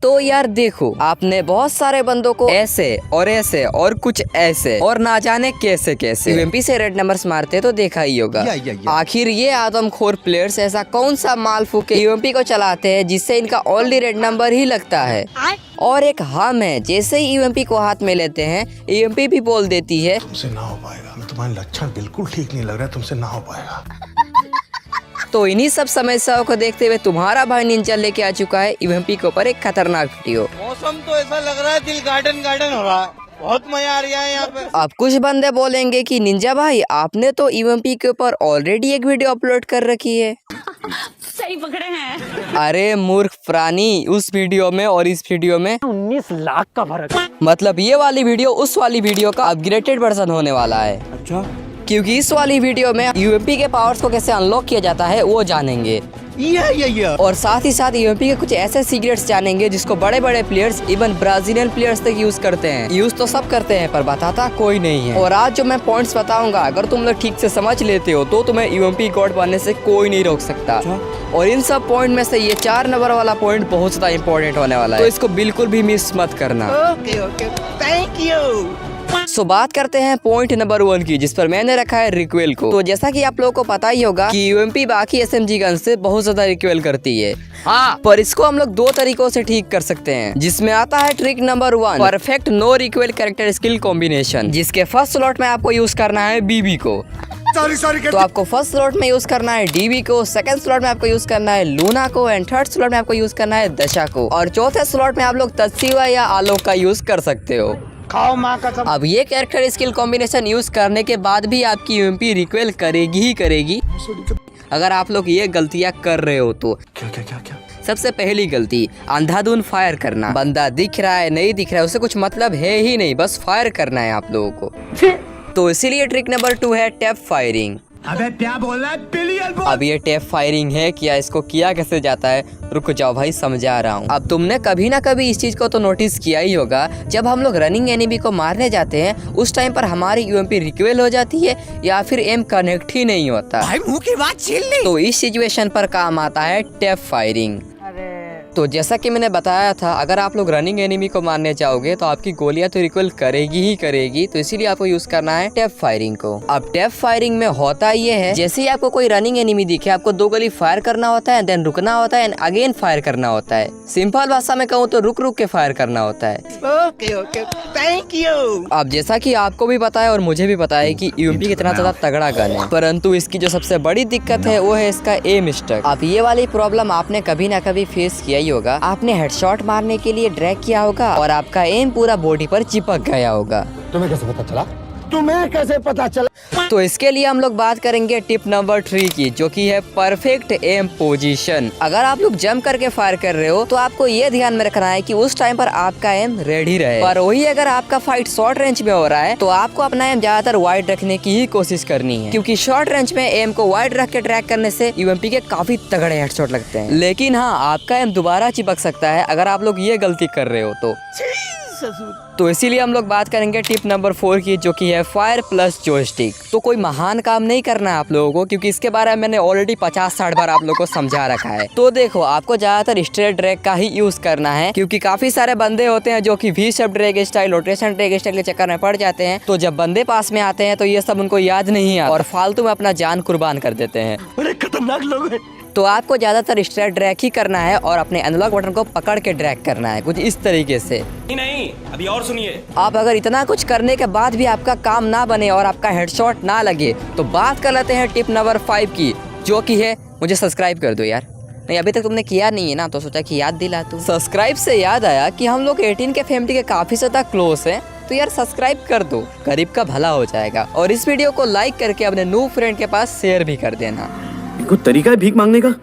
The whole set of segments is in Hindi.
तो यार देखो, आपने बहुत सारे बंदों को ऐसे और कुछ ऐसे और ना जाने कैसे कैसे यूएमपी से रेड नंबर्स मारते तो देखा ही होगा। आखिर ये आदमखोर प्लेयर्स ऐसा कौन सा माल फूके यूएमपी को चलाते हैं जिससे इनका ओनली रेड नंबर ही लगता है। और एक हम है, जैसे ही यूएमपी को हाथ में लेते हैं यूएमपी भी बोल देती है तुमसे ना हो पाएगा, तुम्हारे लक्षण बिल्कुल ठीक नहीं लग रहा है, तुमसे ना हो पाएगा। तो इन्हीं सब समस्याओं को देखते हुए तुम्हारा भाई निंजा लेके आ चुका है यूएमपी के ऊपर एक खतरनाक वीडियो। मौसम तो ऐसा लग रहा है दिल गार्डन गार्डन हो रहा है, बहुत मजा आ रहा है यहाँ पे। अब कुछ बंदे बोलेंगे कि निंजा भाई आपने तो यूएमपी के ऊपर ऑलरेडी एक वीडियो अपलोड कर रखी है। सही पकड़े हैं। अरे मूर्ख प्राणी, उस वीडियो में और इस वीडियो में 19 लाख का फर्क। मतलब ये वाली वीडियो उस वाली वीडियो का अपग्रेडेड वर्जन होने वाला है। अच्छा, क्योंकि इस वाली वीडियो में यूएमपी के पावर्स को कैसे अनलॉक किया जाता है वो जानेंगे। और साथ ही साथ यूएमपी के कुछ ऐसे सीक्रेट्स जानेंगे जिसको बड़े बड़े प्लेयर्स इवन ब्राजीलियन प्लेयर्स तक यूज करते हैं। यूज तो सब करते हैं पर बताता कोई नहीं है। और आज जो मैं पॉइंट्स बताऊंगा, अगर तुम लोग ठीक से समझ लेते हो तो तुम्हें यूएमपी गॉड बनने से कोई नहीं रोक सकता। और इन सब पॉइंट में से ये 4 नंबर वाला पॉइंट बहुत ज्यादा इंपॉर्टेंट होने वाला है, तो इसको बिल्कुल भी मिस मत करना। Okay thank you. सो बात करते हैं पॉइंट नंबर 1 की, जिस पर मैंने रखा है रिक्वेल को। तो जैसा कि आप लोगों को पता ही होगा कि यूएमपी बाकी एसएमजी गन से बहुत ज्यादा रिक्वेल करती है। हाँ, पर इसको हम लोग 2 तरीकों से ठीक कर सकते हैं, जिसमें आता है trick number 1, perfect no recoil character skill combination, जिसके फर्स्ट स्लॉट में आपको यूज करना है बीबी को। तो आपको फर्स्ट स्लॉट में यूज करना है डीबी को, सेकंड स्लॉट में आपको यूज करना है लूना को, एंड थर्ड स्लॉट में आपको यूज करना है दशा को, और चौथे स्लॉट में आप लोग तत्सीवा या आलोक का यूज कर सकते हो। खाओ माँ कसम। अब ये कैरेक्टर स्किल कॉम्बिनेशन यूज करने के बाद भी आपकी यूएमपी रिक्वेल करेगी ही करेगी, अगर आप लोग ये गलतियां कर रहे हो तो। क्या? सबसे पहली गलती, अंधाधुन फायर करना। बंदा दिख रहा है नहीं दिख रहा है उससे कुछ मतलब है ही नहीं, बस फायर करना है आप लोगों को। तो इसीलिए ट्रिक नंबर 2 है टैप फायरिंग। अबे क्या बोल रहा है? बिलियन बोल। अब ये टैप फायरिंग है क्या, इसको किया कैसे जाता है, रुक जाओ भाई समझा रहा हूँ। अब तुमने कभी ना कभी इस चीज को तो नोटिस किया ही होगा, जब हम लोग रनिंग एनिमी को मारने जाते हैं उस टाइम पर हमारी यूएमपी रिक्वेल हो जाती है या फिर एम कनेक्ट ही नहीं होता। भाई मुंह की बात छीन ली। तो इस सिचुएशन पर काम आता है टैप फायरिंग। तो जैसा कि मैंने बताया था, अगर आप लोग रनिंग एनिमी को मारने जाओगे तो आपकी गोलियां तो रिकॉल करेगी ही करेगी, तो इसीलिए आपको यूज करना है टैप फायरिंग को। अब टैप फायरिंग में होता ये है, जैसे ही आपको कोई रनिंग एनिमी दिखे आपको 2 गोली फायर करना होता है, देन रुकना होता है, एंड अगेन फायर करना होता है। सिंपल भाषा में कहूँ तो रुक रुक के फायर करना होता है। Okay thank you. अब जैसा कि आपको भी पता है और मुझे भी पता है कि यूएमपी कितना ज्यादा तगड़ा गन है, परंतु इसकी जो सबसे बड़ी दिक्कत है वो है इसका एम स्टक। अब ये वाली प्रॉब्लम आपने कभी ना कभी फेस किया ही होगा। आपने हेडशॉट मारने के लिए ड्रैग किया होगा और आपका एम पूरा बॉडी पर चिपक गया होगा। तुम्हें कैसे पता चला? तो इसके लिए हम लोग बात करेंगे टिप नंबर 3 की, जो कि है परफेक्ट एम पोजीशन। अगर आप लोग जंप करके फायर कर रहे हो तो आपको ये ध्यान में रखना है कि उस टाइम पर आपका एम रेडी रहे। पर वही अगर आपका फाइट शॉर्ट रेंज में हो रहा है तो आपको अपना एम ज्यादातर वाइड रखने की ही कोशिश करनी है, क्योंकि शॉर्ट रेंज में एम को वाइड रख के ट्रैक करने से यूएमपी के काफी तगड़े हेडशॉट लगते हैं। लेकिन हाँ, आपका एम दोबारा चिपक सकता है अगर आप लोग ये गलती कर रहे हो तो इसीलिए हम लोग बात करेंगे टिप नंबर 4 की, जो कि है फायर प्लस जॉयस्टिक। तो कोई महान काम नहीं करना है आप लोगों को, क्योंकि इसके बारे में मैंने ऑलरेडी 50-60 बार आप लोगों को समझा रखा है। तो देखो, आपको ज्यादातर स्ट्रेट ड्रैग का ही यूज करना है, क्योंकि काफी सारे बंदे होते हैं जो कि V shape drag style, rotation drag style के चक्कर में पड़ जाते हैं। तो जब बंदे पास में आते हैं तो ये सब उनको याद नहीं आता और फालतू में अपना जान कुर्बान कर देते हैं। बड़े खतरनाक लोग हैं। तो आपको ज्यादातर स्ट्रेट ड्रैग ही करना है और अपने अनलॉक बटन को पकड़ के ड्रैग करना है, कुछ इस तरीके से। नहीं, अभी और सुनिए। आप अगर इतना कुछ करने के बाद भी आपका काम ना बने और आपका हेडशॉट ना लगे तो बात कर लेते हैं टिप नंबर 5 की, जो कि है मुझे सब्सक्राइब कर दो यार। नहीं, अभी तक तुमने किया नहीं है ना, तो सोचा कि याद दिला दूं। सब्सक्राइब से याद आया कि हम लोग 18 के फैमिली के काफी ज्यादा क्लोज हैं, तो यार सब्सक्राइब कर दो, गरीब का भला हो जाएगा। और इस वीडियो को लाइक करके अपने न्यू फ्रेंड के पास शेयर भी कर देना। कोई तरीका है भीख मांगने का?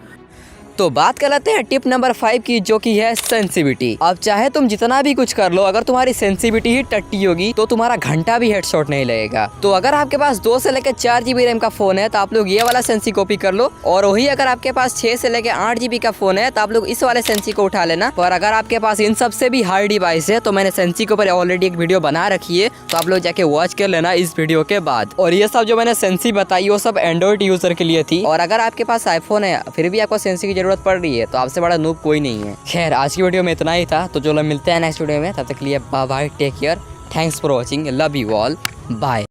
तो बात कर लेते हैं टिप नंबर 5 की, जो कि है सेंसिटिविटी। अब चाहे तुम जितना भी कुछ कर लो, अगर तुम्हारी सेंसिटिविटी ही टट्टी होगी तो तुम्हारा घंटा भी हेडशॉट नहीं लगेगा। तो अगर आपके पास 2 से लेकर 4 GB रैम का फोन है तो आप लोग ये वाला सेंसी कॉपी कर लो, और वही अगर आपके पास 6 से लेकर 8 GB का फोन है तो आप लोग इस वाले सेंसी को उठा लेना। और अगर आपके पास इन सबसे भी हार्ड डिवाइस है तो मैंने सेंसी के ऊपर ऑलरेडी एक वीडियो बना रखी है, तो आप लोग जाके वॉच कर लेना इस वीडियो के बाद। और ये सब जो मैंने सेंसी बताई वो सब एंड्रॉइड यूजर के लिए थी, और अगर आपके पास आईफोन है फिर भी आपको सेंसी की जरूरत जरूरत पड़ रही है तो आपसे बड़ा नूब कोई नहीं है। खैर आज की वीडियो में इतना ही था, तो चलो मिलते हैं नेक्स्ट वीडियो में, तब तक के लिए bye bye, take care, thanks for watching, love you all, bye.